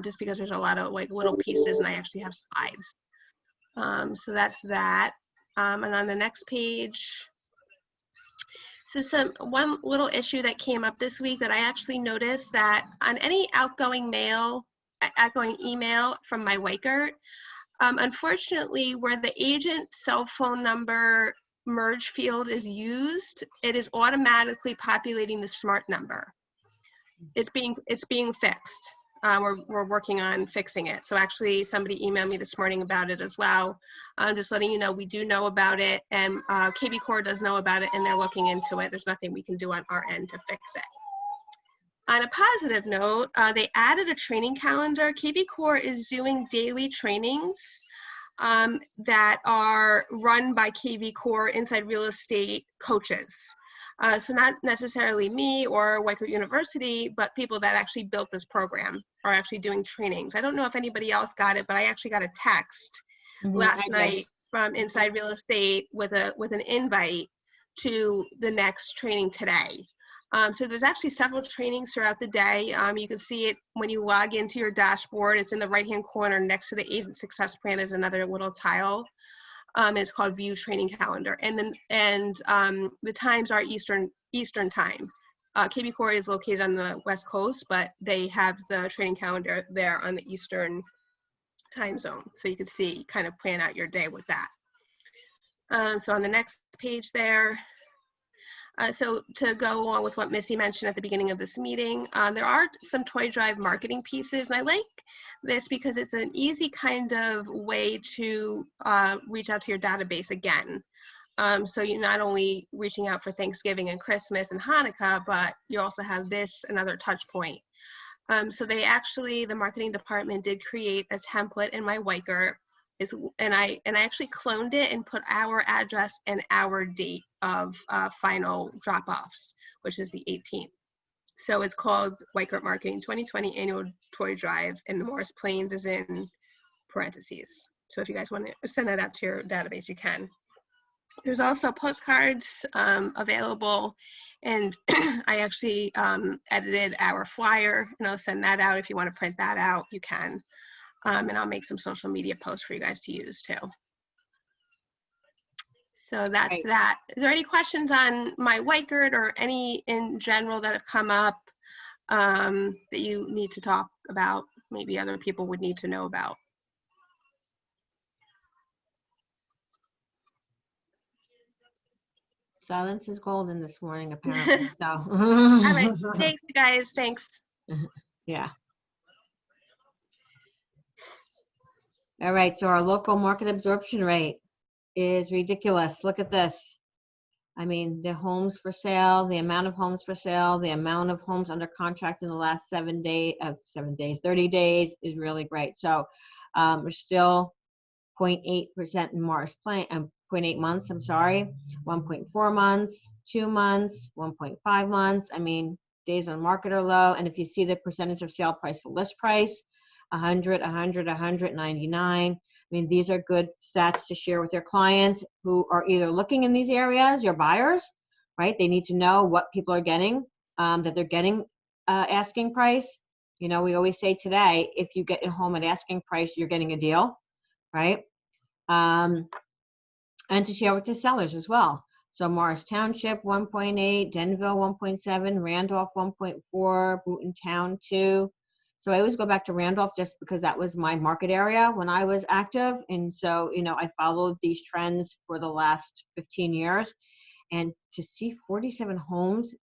just because there's a lot of like little pieces, and I actually have slides. So that's that. And on the next page, so one little issue that came up this week that I actually noticed, that on any outgoing email from my Weichert, unfortunately, where the agent cell phone number merge field is used, it is automatically populating the smart number. It's being fixed. We're working on fixing it. So actually somebody emailed me this morning about it as well. Just letting you know, we do know about it, and KB Core does know about it, and they're looking into it. There's nothing we can do on our end to fix it. On a positive note, they added a training calendar. KB Core is doing daily trainings that are run by KB Core Inside Real Estate coaches. So not necessarily me or Weichert University, but people that actually built this program are actually doing trainings. I don't know if anybody else got it, but I actually got a text last night from Inside Real Estate with an invite to the next training today. So there's actually several trainings throughout the day. You can see it when you log into your dashboard. It's in the right-hand corner next to the Agent Success Plan. There's another little tile. It's called View Training Calendar, and the times are Eastern time. KB Core is located on the West Coast, but they have the training calendar there on the Eastern time zone, so you can see, kind of plan out your day with that. So on the next page there. So to go along with what Missy mentioned at the beginning of this meeting, there are some Toy Drive marketing pieces, and I like this because it's an easy kind of way to reach out to your database again. So you're not only reaching out for Thanksgiving and Christmas and Hanukkah, but you also have this, another touch point. So they actually, the marketing department did create a template in my Weicker, and I actually cloned it and put our address and our date of final drop-offs, which is the 18th. So it's called Weicker Marketing 2020 Annual Toy Drive, and the Morris Plains is in parentheses. So if you guys want to send that out to your database, you can. There's also postcards available, and I actually edited our flyer, and I'll send that out. If you want to print that out, you can. And I'll make some social media posts for you guys to use too. So that's
Great.
that. Is there any questions on my Weicker or any in general that have come up that you need to talk about, maybe other people would need to know about?
Silence is golden this morning, apparently. So.
All right. Thanks, you guys. Thanks.
Yeah. All right. So our local market absorption rate is ridiculous. Look at this. I mean, the homes for sale, the amount of homes for sale, the amount of homes under contract in the last 30 days is really great. So we're still 0.8% in Morris Plains, 0.8 months, I'm sorry, 1.4 months, 2 months, 1.5 months. I mean, days on market are low. And if you see the percentage of sale price to list price, 100, 100, 199. I mean, these are good stats to share with your clients who are either looking in these areas, your buyers, right? They need to know what people are getting, that they're getting asking price. You know, we always say today, if you get a home at asking price, you're getting a deal, right? And to share with the sellers as well. So Morris Township, 1.8, Denville, 1.7, Randolph, 1.4, Boonton Town, 2. So I always go back to Randolph just because that was my market area when I was active. And so, you know, I followed these trends for the last 15 years. And to see 47 homes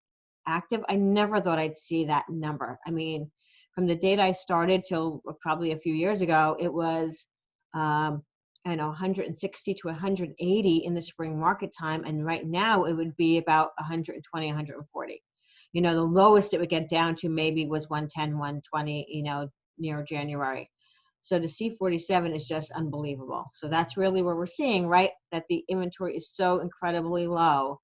active, I never thought I'd see that number. I mean, from the date I started till probably a few years ago, it was, I know, 160 to 180 in the spring market time. And right now it would be about 120, 140. You know, the lowest it would get down to maybe was 110, 120, you know, near January. So to see 47 is just unbelievable. So that's really where we're seeing, right, that the inventory is so incredibly low.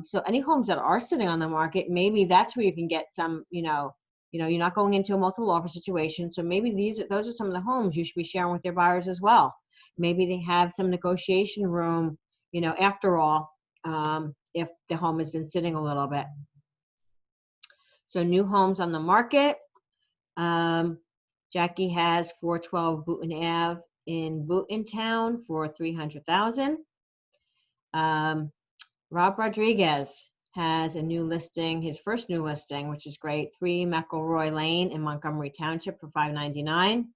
So any homes that are sitting on the market, maybe that's where you can get some, you know, you're not going into a multiple offer situation. So maybe those are some of the homes you should be sharing with your buyers as well. Maybe they have some negotiation room, you know, after all, if the home has been sitting a little bit. So new homes on the market. Jackie has 412 Boonton Ave in Boonton Town for $300,000. Rob Rodriguez has a new listing, his first new listing, which is great. 3 McElroy Lane in Montgomery Township for $599.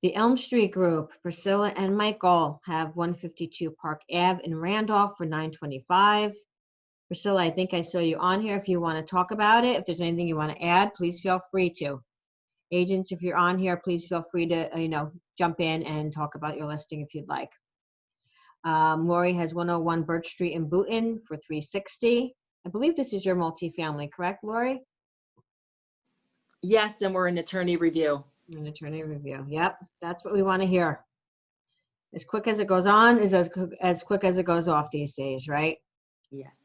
The Elm Street Group, Priscilla and Michael, have 152 Park Ave in Randolph for $925. Priscilla, I think I saw you on here. If you want to talk about it, if there's anything you want to add, please feel free to. Agents, if you're on here, please feel free to, you know, jump in and talk about your listing if you'd like. Lori has 101 Birch Street in Boonton for $360. I believe this is your multifamily, correct, Lori?
Yes, and we're in attorney review.
An attorney review. Yep, that's what we want to hear. As quick as it goes on is as quick as it goes off these days, right?
Yes.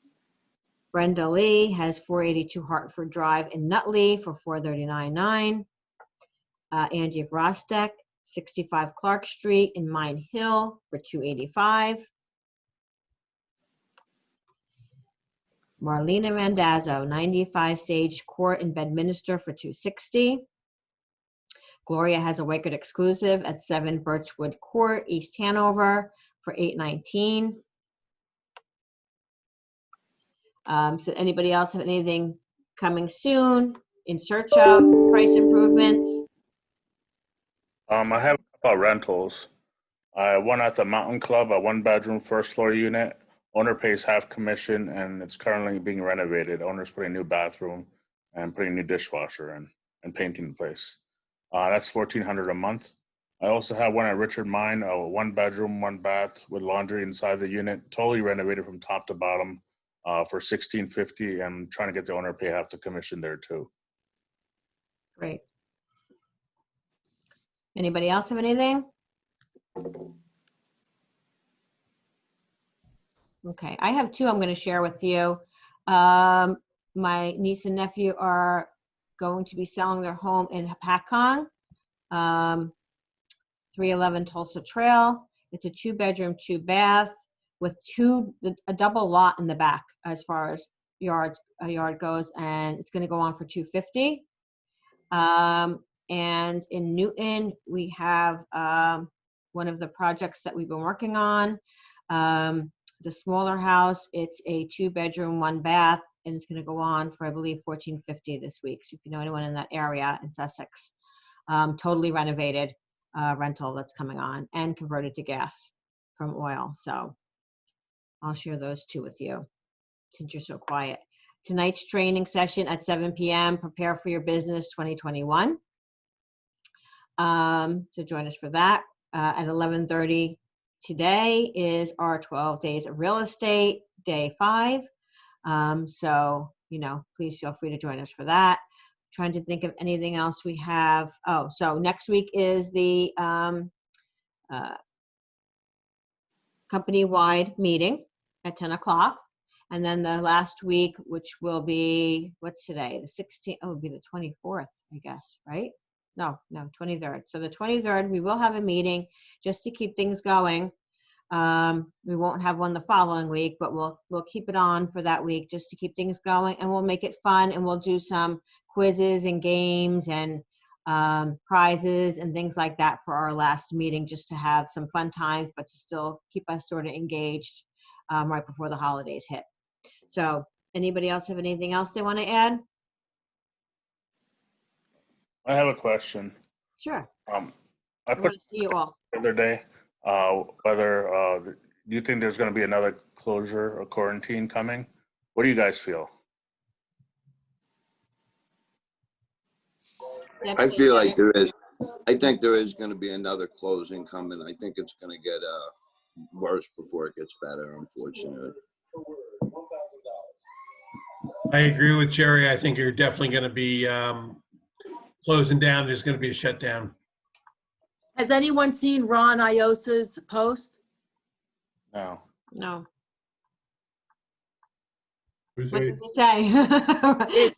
Brenda Lee has 482 Hartford Drive in Nutley for $439.9. Angie Vrostek, 65 Clark Street in Mine Hill for $285. Marlena Randazzo, 95 Sage Court in Bedminster for $260. Gloria has a Weicker exclusive at 7 Birchwood Court, East Hanover for $819. So anybody else have anything coming soon in search of price improvements?
I have about rentals. One at the Mountain Club, a 1-bedroom first floor unit. Owner pays half commission and it's currently being renovated. Owner's putting a new bathroom and putting a new dishwasher in and painting the place. That's $1,400 a month. I also have one at Richard Mine, a 1 bedroom, 1 bath with laundry inside the unit, totally renovated from top to bottom for $1,650. I'm trying to get the owner to pay half the commission there too.
Great. Anybody else have anything? Okay, I have 2 I'm going to share with you. My niece and nephew are going to be selling their home in Paccong, 311 Tulsa Trail. It's a 2-bedroom, 2-bath with a double lot in the back as far as a yard goes, and it's going to go on for $250. And in Newton, we have one of the projects that we've been working on. The smaller house, it's a 2-bedroom, 1-bath, and it's going to go on for, I believe, $1,450 this week. So if you know anyone in that area in Sussex, totally renovated rental that's coming on and converted to gas from oil. So I'll share those 2 with you since you're so quiet. Tonight's training session at 7 p.m. Prepare for Your Business 2021. So join us for that. At 11:30 today is our 12 days of real estate, day 5. So, please feel free to join us for that. Trying to think of anything else we have. Oh, so next week is the company-wide meeting at 10 o'clock. And then the last week, which will be, what's today? The 16th, oh, it would be the 24th, I guess, right? No, 23rd. So the 23rd, we will have a meeting just to keep things going. We won't have one the following week, but we'll keep it on for that week just to keep things going, and we'll make it fun, and we'll do some quizzes and games and prizes and things like that for our last meeting, just to have some fun times, but to still keep us sort of engaged right before the holidays hit. So anybody else have anything else they want to add?
I have a question.
Sure.
I
I
put
want to see you all.
the other day, whether do you think there's going to be another closure or quarantine coming? What do you guys feel?
I feel like there is. I think there is going to be another closing coming. I think it's going to get worse before it gets better, unfortunately.
I agree with Jerry. I think you're definitely going to be closing down. There's going to be a shutdown.
Has anyone seen Ron Iosa's post?
No.
No.
Who's
What
he?
does he say?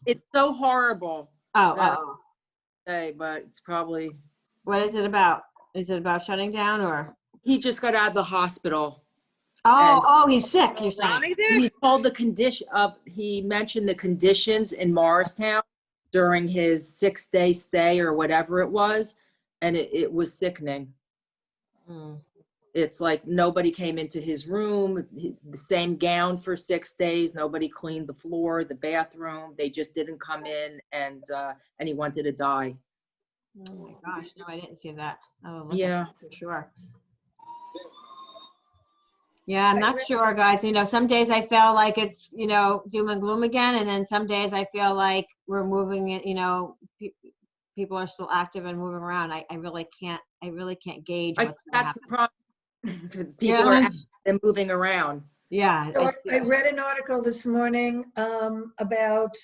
It's so horrible.
Oh.
But it's probably.
What is it about? Is it about shutting down or?
He just got out of the hospital.
Oh, he's sick, you're saying?
Ronnie did?
He told he mentioned the conditions in Morristown during his 6-day stay or whatever it was, and it was sickening. It's like nobody came into his room, the same gown for 6 days, nobody cleaned the floor, the bathroom, they just didn't come in, and he wanted to die.
Oh my gosh, no, I didn't see that. Oh,
Yeah.
for sure. Yeah, I'm not sure, guys. Some days I feel like it's, doom and gloom again. And then some days I feel like we're moving it, people are still active and moving around. I really can't gauge what's going to
That's
happen.
the problem. People are active and moving around.
Yeah.
So I read an article this morning about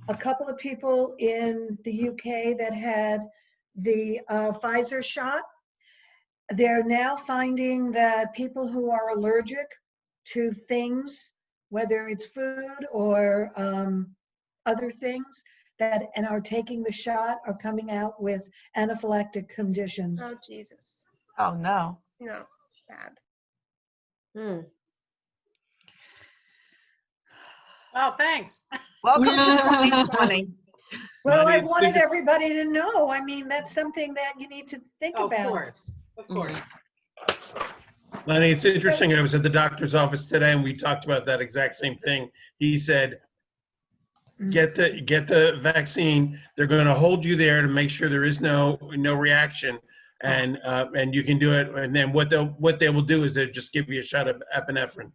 a couple of people in the UK that had the Pfizer shot. They're now finding that people who are allergic to things, whether it's food or other things, and are taking the shot are coming out with anaphylactic conditions.
Oh, Jesus.
Oh, no.
No, bad.
Well, thanks. Welcome to 2020.
Well, I wanted everybody to know. I mean, that's something that you need to think about.
Of course. Of course.
Lenny, it's interesting. I was at the doctor's office today and we talked about that exact same thing. He said, get the vaccine. They're going to hold you there to make sure there is no reaction, and you can do it. And then what they will do is they'll just give you a shot of epinephrine.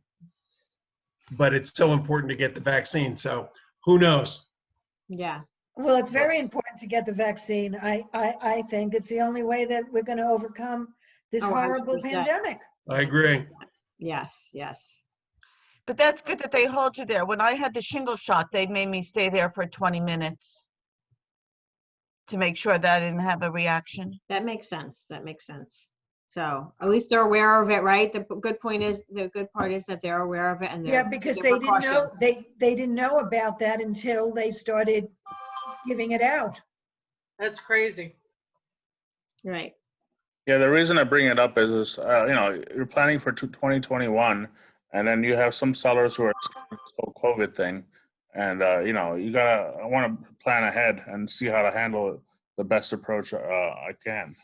But it's so important to get the vaccine. So who knows?
Yeah.
Well, it's very important to get the vaccine. I think it's the only way that we're going to overcome this
Oh,
horrible
100%.
pandemic.
I agree.
Yes, yes.
But that's good that they hold you there. When I had the shingle shot, they made me stay there for 20 minutes to make sure that I didn't have a reaction.
That makes sense. That makes sense. So at least they're aware of it, right? The good part is that they're aware of it and they're
Yeah, because
taking
they didn't know,
precautions.
they didn't know about that until they started giving it out.
That's crazy.
Right.
Yeah, the reason I bring it up is you're planning for 2021, and then you have some sellers who are scared of this whole COVID thing, and I want to plan ahead and see how to handle it the best approach I can.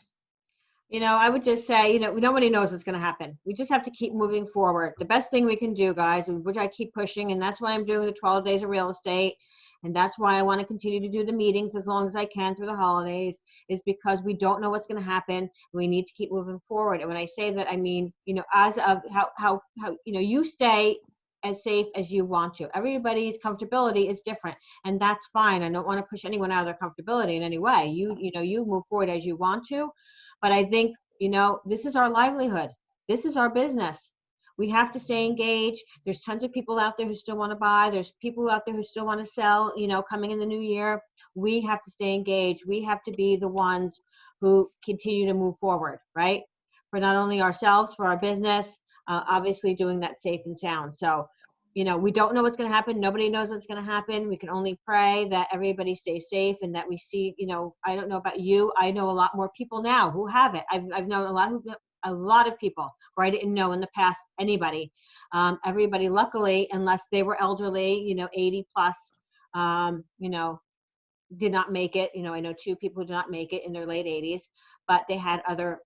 I would just say, nobody knows what's going to happen. We just have to keep moving forward. The best thing we can do, guys, which I keep pushing, and that's why I'm doing the 12 days of real estate, and that's why I want to continue to do the meetings as long as I can through the holidays, is because we don't know what's going to happen. We need to keep moving forward. And when I say that, I mean, as of how you stay as safe as you want to. Everybody's comfortability is different, and that's fine. I don't want to push anyone out of their comfortability in any way. You move forward as you want to. But I think, this is our livelihood. This is our business. We have to stay engaged. There's tons of people out there who still want to buy. There's people out there who still want to sell, coming in the new year. We have to stay engaged. We have to be the ones who continue to move forward, right? For not only ourselves, for our business, obviously doing that safe and sound. So, we don't know what's going to happen. Nobody knows what's going to happen. We can only pray that everybody stays safe and that we see, I don't know about you. I know a lot more people now who have it. I've known a lot of people where I didn't know in the past anybody. Everybody, luckily, unless they were elderly, 80 plus, did not make it. I know 2 people who did not make it in their late 80s, but they had other,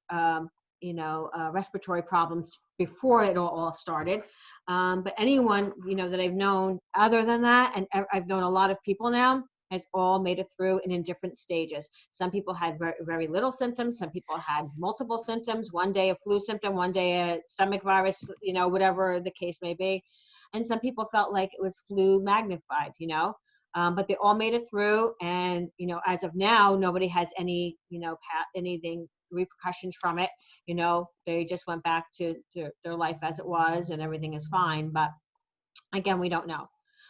respiratory problems before it all started. But anyone, that I've known other than that, and I've known a lot of people now, has all made it through and in different stages. Some people had very, very little symptoms. Some people had multiple symptoms. One day a flu symptom, one day a stomach virus, whatever the case may be. And some people felt like it was flu magnified, but they all made it through. And, as of now, nobody has any, anything repercussions from it. They just went back to their life as it was and everything is fine. But again, we don't know.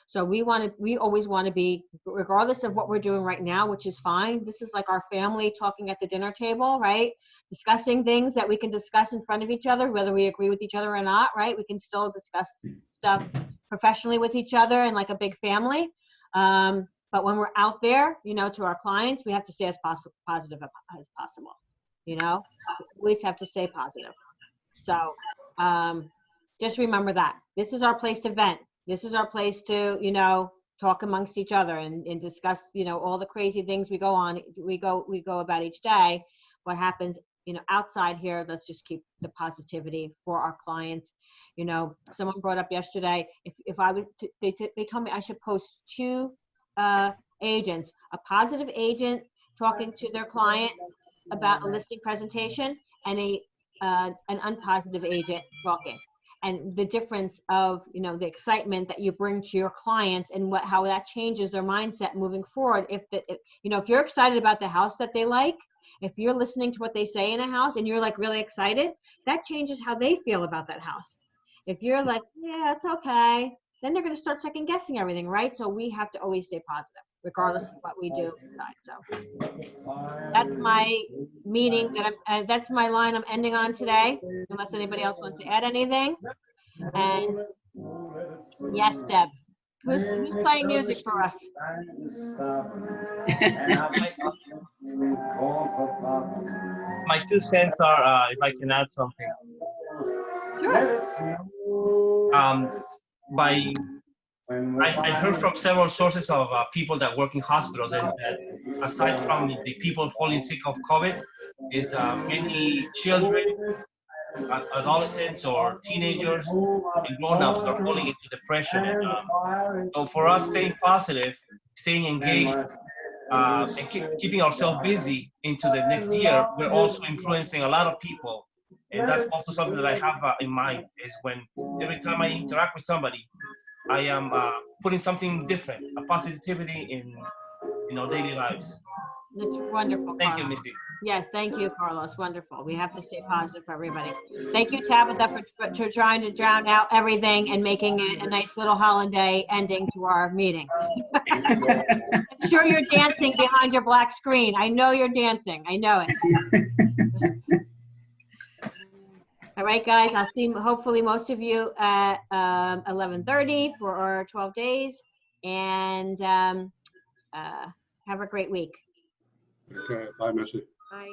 So we always want to be, regardless of what we're doing right now, which is fine. This is like our family talking at the dinner table, right? Discussing things that we can discuss in front of each other, whether we agree with each other or not, right? We can still discuss stuff professionally with each other and like a big family. But when we're out there, to our clients, we have to stay as positive as possible. We always have to stay positive. So just remember that. This is our place to vent. This is our place to, talk amongst each other and discuss, all the crazy things we go about each day. What happens, outside here, let's just keep the positivity for our clients. Someone brought up yesterday, if I was, they told me I should post 2 agents, a positive agent talking to their client about a listing presentation and an unpositive agent talking. And the difference of, the excitement that you bring to your clients and how that changes their mindset moving forward. If you're excited about the house that they like, if you're listening to what they say in a house and you're like really excited, that changes how they feel about that house. If you're like, yeah, it's okay, then they're going to start second guessing everything, right? So we have to always stay positive, regardless of what we do inside. So that's my meeting that's my line I'm ending on today, unless anybody else wants to add anything. And yes, Deb, who's playing music for us?
My 2 cents are, if I can add something.
Sure.
I heard from several sources of people that work in hospitals is that aside from the people falling sick of COVID, is many children, adolescents or teenagers and grown-ups are falling into depression. And, so for us staying positive, staying engaged, and keeping ourselves busy into the next year, we're also influencing a lot of people. And that's also something that I have in mind, is when every time I interact with somebody, I am putting something different, a positivity in our daily lives.
It's wonderful,
Thank you,
Carlos.
Missy.
Yes, thank you, Carlos. Wonderful. We have to stay positive for everybody. Thank you, Tabitha, for trying to drown out everything and making it a nice little holiday ending to our meeting. I'm sure you're dancing behind your black screen. I know you're dancing. I know it. All right, guys, I'll see hopefully most of you at 11:30 for our 12 days. And have a great week.
Okay, bye, Missy.
Bye.